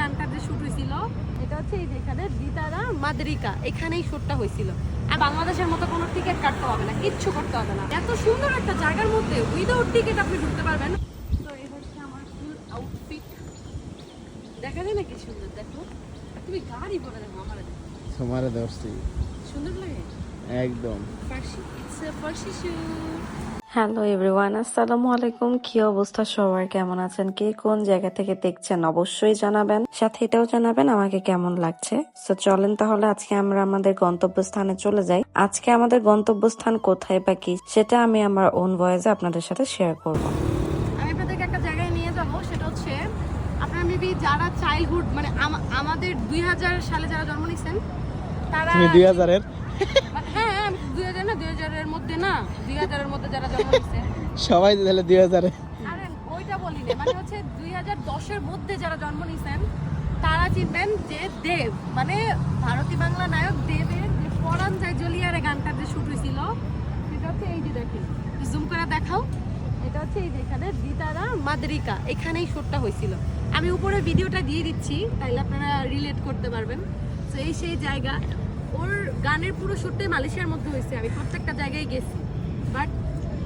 গানটা যে শুট হয়েছিল এটা হচ্ছে এই যেখানে দিতারা মাদ্রিকা, এখানেই শুটটা হয়েছিল। আর বাংলাদেশের মতো কোনো টিকিট কাটতে হবে না, কিচ্ছু করতে হবে না। এত সুন্দর একটা জায়গার মধ্যে উইদাউট টিকিট আপনি ঢুকতে পারবেন। তো এই হচ্ছে আমার ফুল আউটফিট, দেখা যায় না কি সুন্দর। দেখো তুমি গাড়ি পরে দেখো, আমার তোমারে ধরছি, সুন্দর লাগে একদম Farsi, it's a Farsi shoe. Hello everyone, আসসালামু আলাইকুম। কি অবস্থা সবার, কেমন আছেন? কে কোন জায়গা থেকে দেখছেন অবশ্যই জানাবেন, সাথে এটাও জানাবেন আমাকে কেমন লাগছে। তো চলেন তাহলে আজকে আমরা আমাদের গন্তব্যস্থানে চলে যাই। আজকে আমাদের গন্তব্যস্থান কোথায় বা কি সেটা আমি আমার ওন ভয়েসে আপনাদের সাথে শেয়ার করব। আমি আপনাদেরকে একটা জায়গায় নিয়ে যাব, সেটা হচ্ছে আপনারা মেবি যারা চাইল্ডহুড মানে আমাদের 2000 সালে যারা জন্ম নিয়েছেন তারা। তুমি 2000-এর? হ্যাঁ আমি 2000 না, 2000-এর মধ্যে না, 2000-এর মধ্যে যারা জন্ম নিয়েছে সবাই তাহলে 2000-এ। আরে ওইটা বলি না, মানে হচ্ছে 2010-এর মধ্যে যারা জন্ম নিয়েছেন তারা চিনবেন যে দেব, মানে ভারতী বাংলা নায়ক দেবের যে পরাণ যায় জলিয়ারে গানটা যে শুট হয়েছিল সেটা হচ্ছে এই যে দেখেন, জুম করে দেখাও। এটা হচ্ছে এই যে এখানে দিতারা মাদ্রিকা, এখানেই শুটটা হয়েছিল। আমি উপরে ভিডিওটা দিয়ে দিচ্ছি, তাইলে আপনারা রিলেট করতে পারবেন। তো এই সেই জায়গা, ওর গানের পুরো শুটটাই মালয়েশিয়ার মধ্যে হয়েছে। আমি প্রত্যেকটা জায়গায় গেছি, বাট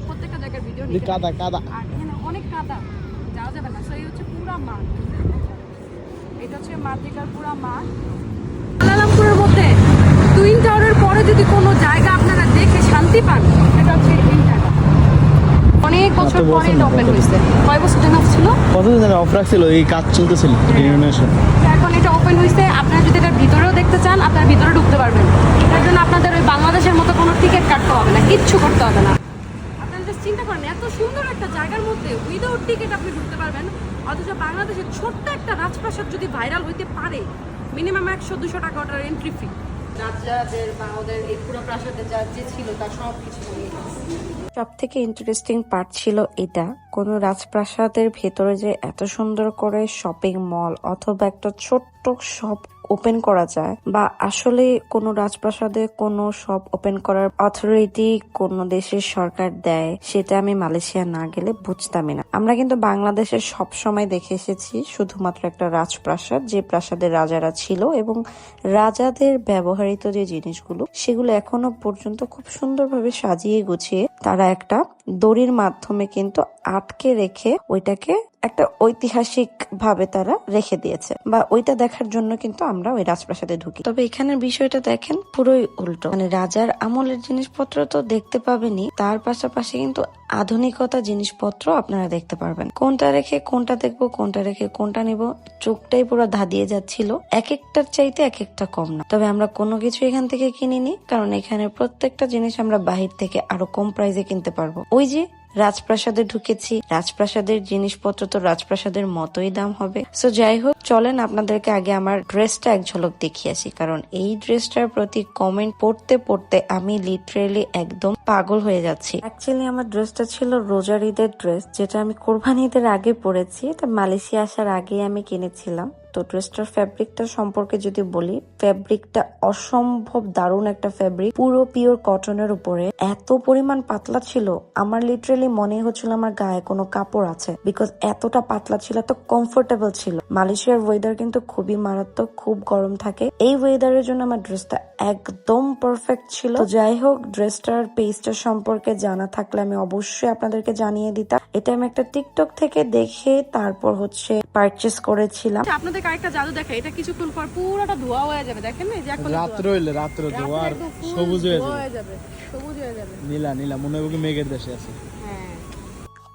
প্রত্যেকটা জায়গার ভিডিও নিতে কাদা কাদা, আর এখানে অনেক কাদা, যাওয়া যাবে না। তো এই হচ্ছে পুরা মাঠ, এটা হচ্ছে মাদ্রিকার পুরা মাঠ। কুয়ালালামপুরের মধ্যে টুইন টাওয়ারের পরে যদি কোনো জায়গা আপনারা দেখে শান্তি পান সেটা হচ্ছে এই জায়গা। অনেক বছর পরে এটা ওপেন হয়েছে। কয় বছর যেন ছিল, কতদিন ধরে অফ রাখছিল, এই কাজ চলতেছিল রিনোভেশন। এখন এটা ওপেন হয়েছে। আপনারা যদি এটার ভিতরেও দেখতে চান আপনারা ভিতরে ঢুকতে পারবেন। এটার জন্য আপনাদের ওই বাংলাদেশের মতো কোনো টিকিট কাটতে হবে না, কিচ্ছু করতে হবে না। আপনারা জাস্ট চিন্তা করেন, এত সুন্দর একটা জায়গার মধ্যে উইদাউট টিকিট আপনি ঢুকতে পারবেন। অথচ বাংলাদেশের ছোট্ট একটা রাজপ্রাসাদ যদি ভাইরাল হইতে পারে, মিনিমাম 100-200 টাকা ওটার এন্ট্রি ফি। রাজাদের বা ওদের এই পুরো প্রাসাদের যা যে ছিল তার সব কিছু নিয়ে গেছে। সব থেকে ইন্টারেস্টিং পার্ট ছিল এটা, কোনো রাজপ্রাসাদের ভেতরে যে এত সুন্দর করে শপিং মল অথবা একটা ছোট্ট শপ ওপেন করা যায়, বা আসলে কোনো রাজপ্রাসাদে কোনো শপ ওপেন করার অথরিটি কোন দেশের সরকার দেয়, সেটা আমি মালয়েশিয়া না গেলে বুঝতামই না। আমরা কিন্তু বাংলাদেশে সব সময় দেখে এসেছি শুধুমাত্র একটা রাজপ্রাসাদ, যে প্রাসাদের রাজারা ছিল এবং রাজাদের ব্যবহৃত যে জিনিসগুলো সেগুলো এখনো পর্যন্ত খুব সুন্দরভাবে সাজিয়ে গুছিয়ে তারা একটা দড়ির মাধ্যমে কিন্তু আটকে রেখে ওইটাকে একটা ঐতিহাসিক ভাবে তারা রেখে দিয়েছে, বা ওইটা দেখার জন্য কিন্তু আমরা ওই রাজপ্রাসাদে ঢুকি। তবে এখানের বিষয়টা দেখেন পুরোই উল্টো, মানে রাজার আমলের জিনিসপত্র তো দেখতে পাবেনই, তার পাশাপাশি কিন্তু আধুনিকতা জিনিসপত্র আপনারা দেখতে পারবেন। কোনটা রেখে কোনটা দেখবো, কোনটা রেখে কোনটা নিব, চোখটাই পুরো ধাঁধিয়ে যাচ্ছিল। এক একটার চাইতে এক একটা কম না। তবে আমরা কোনো কিছু এখান থেকে কিনিনি, কারণ এখানে প্রত্যেকটা জিনিস আমরা বাহির থেকে আরো কম প্রাইসে কিনতে পারবো। ওই যে রাজপ্রাসাদে ঢুকেছি, রাজপ্রাসাদের জিনিসপত্র তো রাজপ্রাসাদের মতোই দাম হবে। সো যাই হোক, চলেন আপনাদেরকে আগে আমার ড্রেসটা এক ঝলক দেখিয়ে আসি, কারণ এই ড্রেসটার প্রতি কমেন্ট পড়তে পড়তে আমি লিটারেলি একদম পাগল হয়ে যাচ্ছি। অ্যাকচুয়ালি আমার ড্রেসটা ছিল রোজার ঈদের ড্রেস, যেটা আমি কোরবানি ঈদের আগে পরেছি। এটা মালয়েশিয়া আসার আগে আমি কিনেছিলাম। তো ড্রেসটার ফ্যাব্রিকটা সম্পর্কে যদি বলি, ফ্যাব্রিকটা অসম্ভব দারুণ একটা ফ্যাব্রিক, পুরো পিওর কটনের উপরে এত পরিমাণ পাতলা ছিল, আমার লিটারেলি মনে হচ্ছিল আমার গায়ে কোনো কাপড় আছে, বিকজ এতটা পাতলা ছিল, এত কমফোর্টেবল ছিল। মালয়েশিয়ার ওয়েদার কিন্তু খুবই মারাত্মক, খুব গরম থাকে। এই ওয়েদারের জন্য আমার ড্রেসটা একদম পারফেক্ট ছিল। তো যাই হোক, ড্রেসটার পেজটা সম্পর্কে জানা থাকলে আমি অবশ্যই আপনাদেরকে জানিয়ে দিতাম। এটা আমি একটা টিকটক থেকে দেখে তারপর হচ্ছে পারচেস করেছিলাম। আপনাদের আরেকটা জাদু দেখে, এটা কিছুক্ষণ পর পুরোটা ধোয়া হয়ে যাবে। দেখেন না, যে এখন রাত্র হইলে রাত্র ধোয়া আর সবুজ হয়ে যাবে, সবুজ হয়ে যাবে, নীলা নীলা, মনে হবে মেঘের দেশে আছে। হ্যাঁ।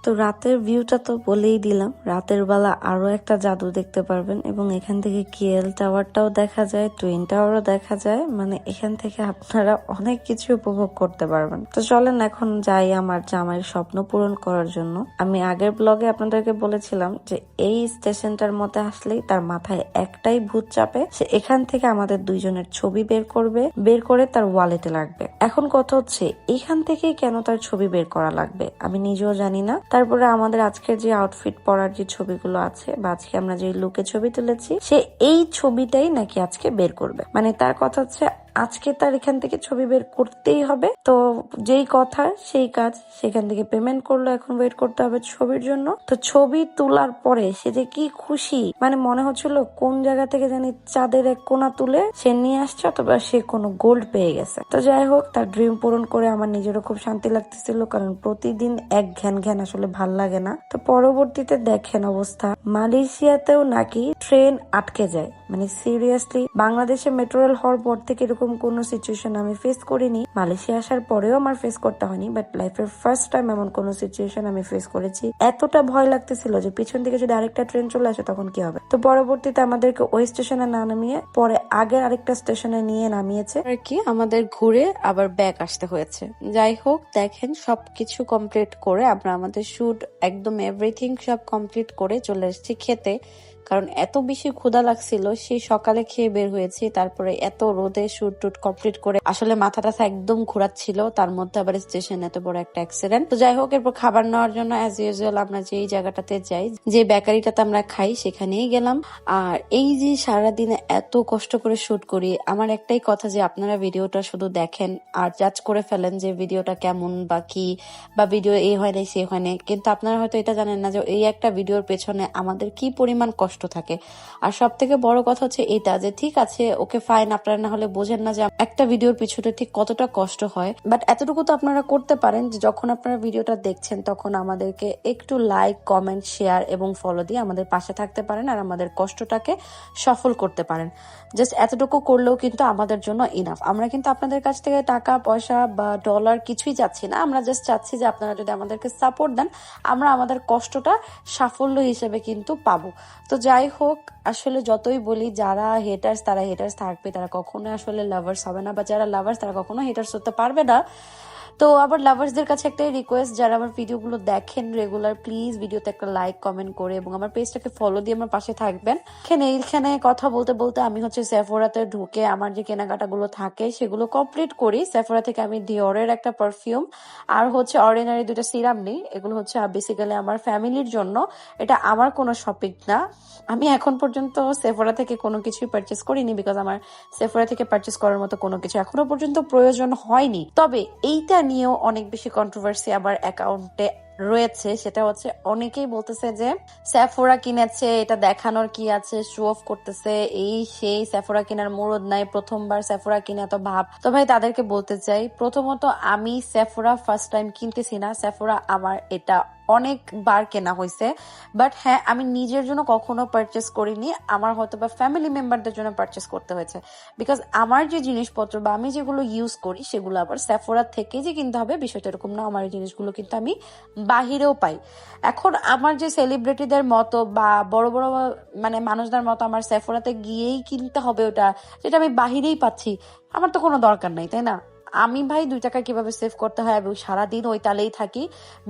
তো রাতের ভিউটা তো বলেই দিলাম, রাতের বেলা আরো একটা জাদু দেখতে পারবেন, এবং এখান থেকে কিএল টাওয়ারটাও দেখা যায়, টুইন টাওয়ারও দেখা যায়, মানে এখান থেকে আপনারা অনেক কিছু উপভোগ করতে পারবেন। তো চলেন এখন যাই আমার জামাইয়ের স্বপ্ন পূরণ করার জন্য। আমি আগের ব্লগে আপনাদেরকে বলেছিলাম যে এই স্টেশনটার মধ্যে আসলেই তার মাথায় একটাই ভূত চাপে, সে এখান থেকে আমাদের দুইজনের ছবি বের করবে, বের করে তার ওয়ালেটে রাখবে। এখন কথা হচ্ছে এখান থেকেই কেন তার ছবি বের করা লাগবে আমি নিজেও জানি না। তারপরে আমাদের আজকের যে আউটফিট পরার যে ছবিগুলো আছে, বা আজকে আমরা যে লুকে ছবি তুলেছি, সে এই ছবিটাই নাকি আজকে বের করবে। মানে তার কথা হচ্ছে আজকে তার এখান থেকে ছবি বের করতেই হবে। তো যেই কথা সেই কাজ, সেখান থেকে পেমেন্ট করলো, এখন ওয়েট করতে হবে ছবির জন্য। তো ছবি তোলার পরে সে যে কি খুশি, মানে মনে হচ্ছিল কোন জায়গা থেকে জানি চাঁদের এক কোণা তুলে সে নিয়ে আসছে, অথবা সে কোনো গোল্ড পেয়ে গেছে। তো যাই হোক, তার ড্রিম পূরণ করে আমার নিজেরও খুব শান্তি লাগতেছিল, কারণ প্রতিদিন এক ঘ্যান ঘ্যান আসলে ভাল লাগে না। তো পরবর্তীতে দেখেন অবস্থা, মালয়েশিয়াতেও নাকি ট্রেন আটকে যায়। মানে সিরিয়াসলি, বাংলাদেশে মেট্রো রেল হওয়ার পর থেকে এরকম কোনো সিচুয়েশন আমি ফেস করিনি। মালয়েশিয়া আসার পরেও আমার ফেস করতে হয়নি, বাট লাইফের ফার্স্ট টাইম এমন কোনো সিচুয়েশন আমি ফেস করেছি। এতটা ভয় লাগতেছিল যে পিছন থেকে যদি আরেকটা ট্রেন চলে আসে তখন কি হবে। তো পরবর্তীতে আমাদেরকে ওই স্টেশনে না নামিয়ে পরে আগের আরেকটা স্টেশনে নিয়ে নামিয়েছে আর কি, আমাদের ঘুরে আবার ব্যাক আসতে হয়েছে। যাই হোক, দেখেন সবকিছু কমপ্লিট করে আমরা আমাদের শুট একদম এভরিথিং সব কমপ্লিট করে চলে এসেছি খেতে, কারণ এত বেশি ক্ষুধা লাগছিল। সেই সকালে খেয়ে বের হয়েছি, তারপরে এত রোদে শুট টুট কমপ্লিট করে আসলে মাথাটা একদম ঘোরাচ্ছিল, তার মধ্যে আবার স্টেশন এত বড় একটা অ্যাক্সিডেন্ট। তো যাই হোক, এরপর খাবার নেওয়ার জন্য অ্যাজ ইউজুয়াল আমরা যেই জায়গাটাতে যাই, যে বেকারিটাতে আমরা খাই, সেখানেই গেলাম। আর এই যে সারাদিনে এত কষ্ট করে শুট করি, আমার একটাই কথা যে আপনারা ভিডিওটা শুধু দেখেন আর জাজ করে ফেলেন যে ভিডিওটা কেমন বা কি, বা ভিডিও এই হয় নাই সে হয় নাই, কিন্তু আপনারা হয়তো এটা জানেন না যে এই একটা ভিডিওর পেছনে আমাদের কি পরিমাণ কষ্ট থাকে। আর সব থেকে বড় কথা হচ্ছে এটা যে ঠিক আছে, ওকে ফাইন, আপনারা না হলে বোঝেন না যে একটা ভিডিওর পিছনে ঠিক কতটা কষ্ট হয়, বাট এতটুকু তো আপনারা করতে পারেন যে যখন আপনারা ভিডিওটা দেখছেন তখন আমাদেরকে একটু লাইক, কমেন্ট, শেয়ার এবং ফলো দিয়ে আমাদের পাশে থাকতে পারেন আর আমাদের কষ্টটাকে সফল করতে পারেন। জাস্ট এতটুকু করলেও কিন্তু আমাদের জন্য ইনাফ। আমরা কিন্তু আপনাদের কাছ থেকে টাকা পয়সা বা ডলার কিছুই চাচ্ছি না, আমরা জাস্ট চাচ্ছি যে আপনারা যদি আমাদেরকে সাপোর্ট দেন, আমরা আমাদের কষ্টটা সাফল্য হিসেবে কিন্তু পাবো। তো যাই হোক, আসলে যতই বলি যারা হেটার্স তারা হেটার্স থাকবে, তারা কখনো আসলে লাভার্স হবে না, বা যারা লাভার্স তারা কখনো হেটার্স হতে পারবে না। তো আবার লাভার্সদের কাছে একটাই রিকোয়েস্ট, যারা আমার ভিডিওগুলো দেখেন রেগুলার, প্লিজ ভিডিওতে একটা লাইক কমেন্ট করে এবং আমার পেজটাকে ফলো দিয়ে আমার পাশে থাকবেন। এইখানে কথা বলতে বলতে আমি হচ্ছে সেফোরাতে ঢুকে আমার যে কেনাকাটাগুলো থাকে সেগুলো কমপ্লিট করি। সেফোরা থেকে আমি ডিওরের একটা পারফিউম আর হচ্ছে অর্ডিনারি দুটো সিরাম নিই। এগুলো হচ্ছে বেসিক্যালি আমার ফ্যামিলির জন্য, এটা আমার কোনো শপিং না। আমি এখন পর্যন্ত সেফোরা থেকে কোনো কিছুই পারচেস করিনি, বিকজ আমার সেফোরা থেকে পারচেস করার মতো কোনো কিছু এখনো পর্যন্ত প্রয়োজন হয়নি। তবে এইটা নিয়েও অনেক বেশি কন্ট্রোভার্সি আমার অ্যাকাউন্টে রয়েছে, সেটা হচ্ছে অনেকেই বলতেছে যে সেফোরা কিনেছে, এটা দেখানোর কি আছে, শো অফ করতেছে, এই সেই, সেফোরা কেনার মুরদ নাই, প্রথমবার সেফোরা কিনে এত ভাব। তো ভাই তাদেরকে বলতে চাই, প্রথমত আমি সেফোরা ফার্স্ট টাইম কিনতেছি না, সেফোরা আমার এটা অনেকবার কেনা হয়েছে, বাট হ্যাঁ, আমি নিজের জন্য কখনো পারচেস করিনি, আমার হয়তো বা ফ্যামিলি মেম্বারদের জন্য পারচেস করতে হয়েছে, বিকজ আমার যে জিনিসপত্র বা আমি যেগুলো ইউজ করি সেগুলো আবার সেফোরা থেকে যে কিনতে হবে বিষয়টা এরকম না। আমার এই জিনিসগুলো কিন্তু আমি বাহিরেও পাই। এখন আমার যে সেলিব্রিটিদের মতো বা বড় বড় মানে মানুষদের মতো আমার সেফোরাতে গিয়েই কিনতে হবে ওটা, যেটা আমি বাহিরেই পাচ্ছি, আমার তো কোনো দরকার নাই, তাই না? আমি ভাই 2 টাকা কিভাবে সেভ করতে হয় এবং সারাদিন ওই তালেই থাকি,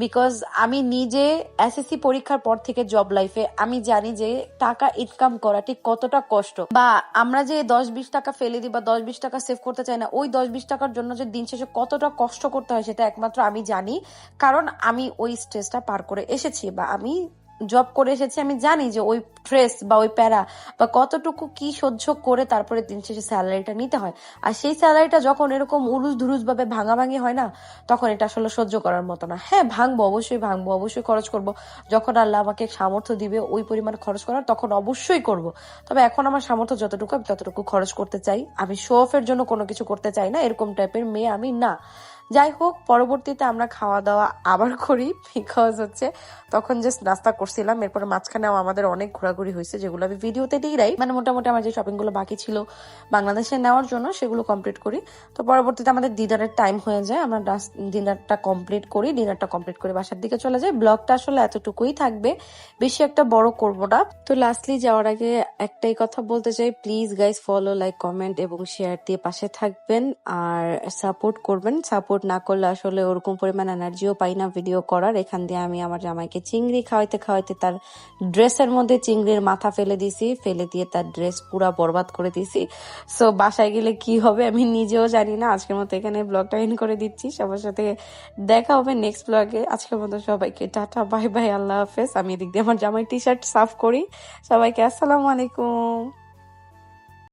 বিকজ আমি নিজে এসএসসি পরীক্ষার পর থেকে জব লাইফে আমি জানি যে টাকা ইনকাম করা ঠিক কতটা কষ্ট, বা আমরা যে 10-20 টাকা ফেলে দিই বা 10-20 টাকা সেভ করতে চাই না, ওই 10-20 টাকার জন্য যে দিন শেষে কতটা কষ্ট করতে হয় সেটা একমাত্র আমি জানি, কারণ আমি ওই স্টেজটা পার করে এসেছি বা আমি জব করে এসেছি। আমি জানি যে ওই স্ট্রেস বা ওই প্যারা বা কতটুকু কি সহ্য করে তারপরে দিন শেষে স্যালারিটা নিতে হয়। আর সেই স্যালারিটা যখন এরকম উলুস ধুরুস ভাবে ভাঙাভাঙি হয় না, তখন এটা আসলে সহ্য করার মতো না। হ্যাঁ, ভাঙবো, অবশ্যই খরচ করব, যখন আল্লাহ আমাকে সামর্থ্য দিবে ওই পরিমাণ খরচ করার, তখন অবশ্যই করব। তবে এখন আমার সামর্থ্য যতটুকু, আমি ততটুকু খরচ করতে চাই। আমি শো অফের জন্য কোনো কিছু করতে চাই না, এরকম টাইপের মেয়ে আমি না। যাই হোক, পরবর্তীতে আমরা খাওয়া দাওয়া আবার করি, বিকজ হচ্ছে তখন জাস্ট নাস্তা করছিলাম, এরপরে মাঝখানেও আমাদের অনেক ঘোরাঘুরি হয়েছে, যেগুলো আমি ভিডিওতে দিই। মানে মোটামুটি আমার যে শপিং গুলো বাকি ছিল বাংলাদেশে নেওয়ার জন্য সেগুলো কমপ্লিট করি। তো পরবর্তীতে আমাদের ডিনারের টাইম হয়ে যায়, আমরা ডিনারটা কমপ্লিট করে বাসার দিকে চলে যাই। ব্লগটা আসলে এতটুকুই থাকবে, বেশি একটা বড় করব না। তো লাস্টলি যাওয়ার আগে একটাই কথা বলতে চাই, please guys follow, like, comment এবং শেয়ার দিয়ে পাশে থাকবেন আর সাপোর্ট করবেন। সাপোর্ট না করলে আসলে ওরকম পরিমাণ এনার্জিও পাই না ভিডিও করার। এখান দিয়ে আমি আমার জামাইকে চিংড়ি খাওয়াইতে তার ড্রেসের মধ্যে চিংড়ির মাথা ফেলে দিয়ে তার ড্রেস পুরা বরবাদ করে দিছি। সো বাসায় গেলে কি হবে আমি নিজেও জানি না। আজকের মতো এখানে ব্লগটা এন্ড করে দিচ্ছি, সবার সাথে দেখা হবে নেক্সট ব্লগে। আজকের মতো সবাইকে টাটা, বাই বাই, আল্লাহ হাফেজ। আমি এদিক দিয়ে আমার জামাই টি শার্ট সাফ করি। সবাইকে আসসালামু আলাইকুম।